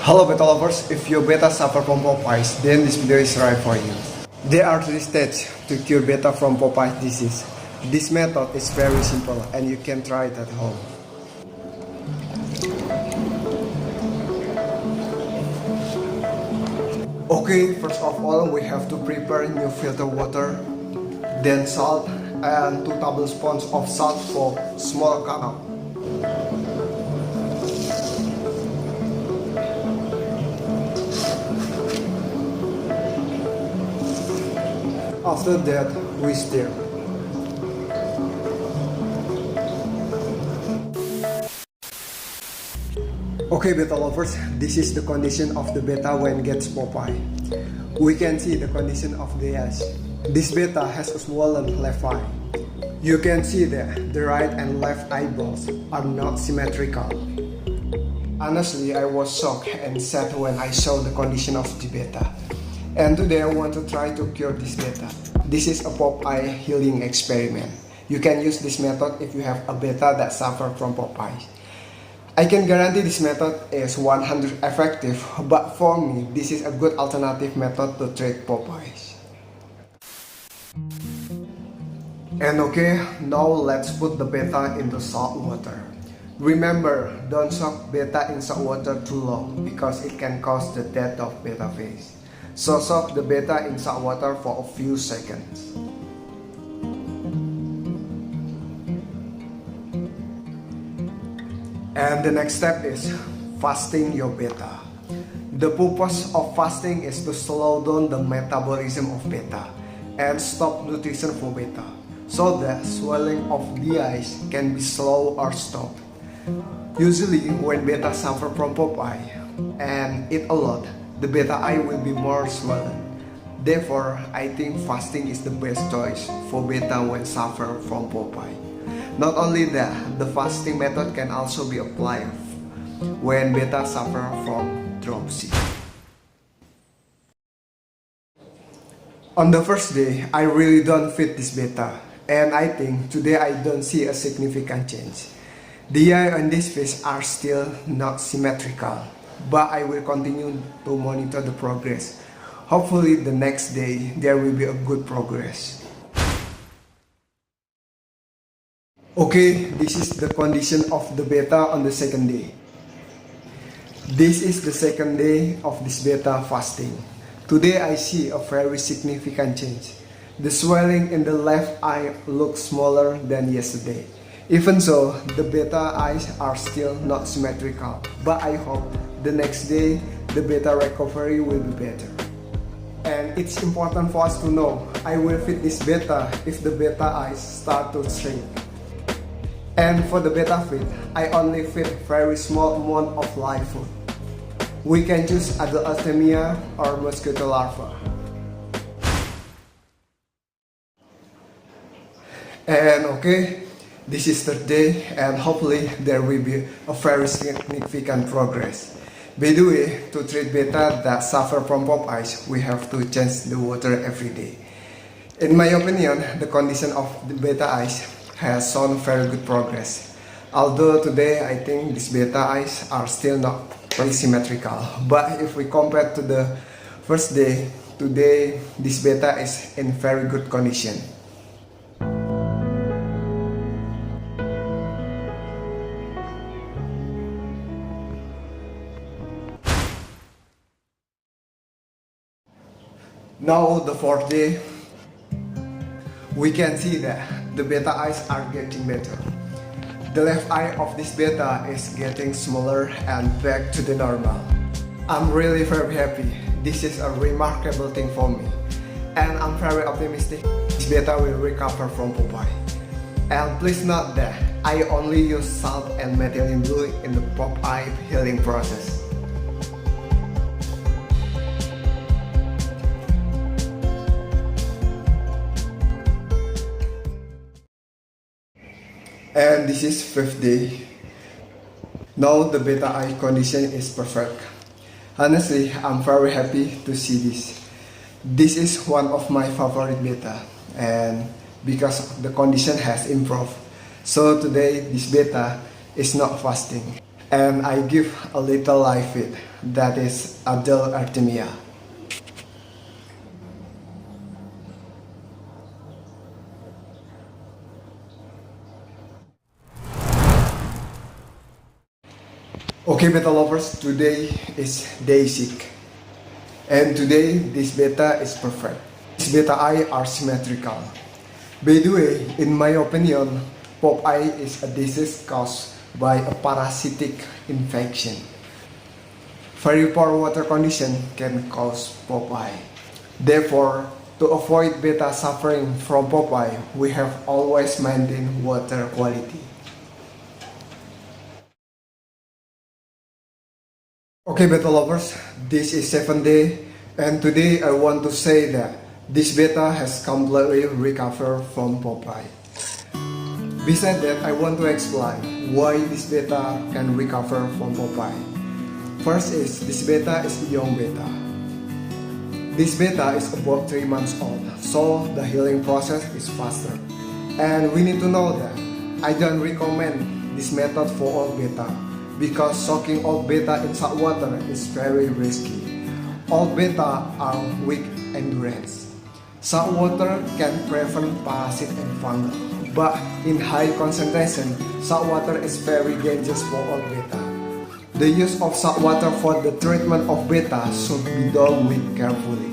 Hello Betta lovers, if your Betta suffer from Popeyes, then this video is right for you. There are three steps to cure Betta from Popeye disease. This method is very simple and you can try it at home. Okay, first of all we have to prepare new filter water, then salt and 2 tablespoons of salt for small cacao. After that, we stir. Okay Betta lovers, this is the condition of the Betta when gets Popeye. We can see the condition of the eyes. This Betta has a swollen left eye. You can see that the right and left eyeballs are not symmetrical. Honestly, I was shocked and sad when I saw the condition of the Betta. And today I want to try to cure this Betta. This is a Popeye healing experiment. You can use this method if you have a Betta that suffers from Popeye. I can guarantee this method is 100% effective, but for me, this is a good alternative method to treat Popeyes. And okay, now let's put the Betta into salt water. Remember, don't soak Betta in salt water too long because it can cause the death of Betta face. So soak the Betta in salt water for a few seconds. And the next step is fasting your Betta. The purpose of fasting is to slow down the metabolism of Betta and stop nutrition for Betta, so that swelling of the eyes can be slow or stopped. Usually when Betta suffer from Popeye and eat a lot, the Betta eye will be more swollen. Therefore, I think fasting is the best choice for Betta when suffer from Popeye. Not only that, the fasting method can also be applied when Betta suffer from dropsy. On the first day, I really don't fit this Betta, and I think today I don't see a significant change. The eye and this face are still not symmetrical, but I will continue to monitor the progress. Hopefully the next day there will be a good progress. Okay, this is the condition of the Betta on the second day. This is the second day of this Betta fasting. Today I see a very significant change. The swelling in the left eye looks smaller than yesterday. Even so, the Betta eyes are still not symmetrical, but I hope the next day the Betta recovery will be better. And it's important for us to know, I will fit this Betta if the Betta eyes start to shrink. And for the Betta fit, I only fit very small amount of live food. We can choose adult Artemia or mosquito larva. And okay, this is third day and hopefully there will be a very significant progress. By the way, to treat Betta that suffer from Popeyes, we have to change the water every day. In my opinion, the condition of the Betta eyes has shown very good progress. Although today I think these Betta eyes are still not very symmetrical, but if we compare to the first day, today this Betta is in very good condition. Now the fourth day, we can see that the Betta eyes are getting better. The left eye of this Betta is getting smaller and back to the normal. I'm really very happy. This is a remarkable thing for me. And I'm very optimistic this Betta will recover from Popeye. And please note that I only use salt and methylene blue in the Popeye healing process. And this is fifth day. Now the Betta eye condition is perfect. Honestly, I'm very happy to see this. This is one of my favorite Betta, and because the condition has improved. So today this Betta is not fasting. and I give a little live feed, that is adult artemia. Okay, beta lovers, today is day 6, and today this beta is perfect. This beta eye are symmetrical. By the way, in my opinion, Popeye is a disease caused by a parasitic infection. Very poor water condition can cause Popeye. Therefore, to avoid beta suffering from Popeye, we have always maintained water quality. Okay, beta lovers, this is 7th day, and today I want to say that this beta has completely recovered from Popeye. Besides that, I want to explain why this beta can recover from Popeye. First is, this beta is a young beta. This beta is about 3 months old, so the healing process is faster. And we need to know that I don't recommend this method for old beta, because soaking old beta in salt water is very risky. Old beta are weak endurance. Salt water can prevent parasite and fungal, but in high concentration, salt water is very dangerous for old beta. The use of salt water for the treatment of beta should be done with carefully.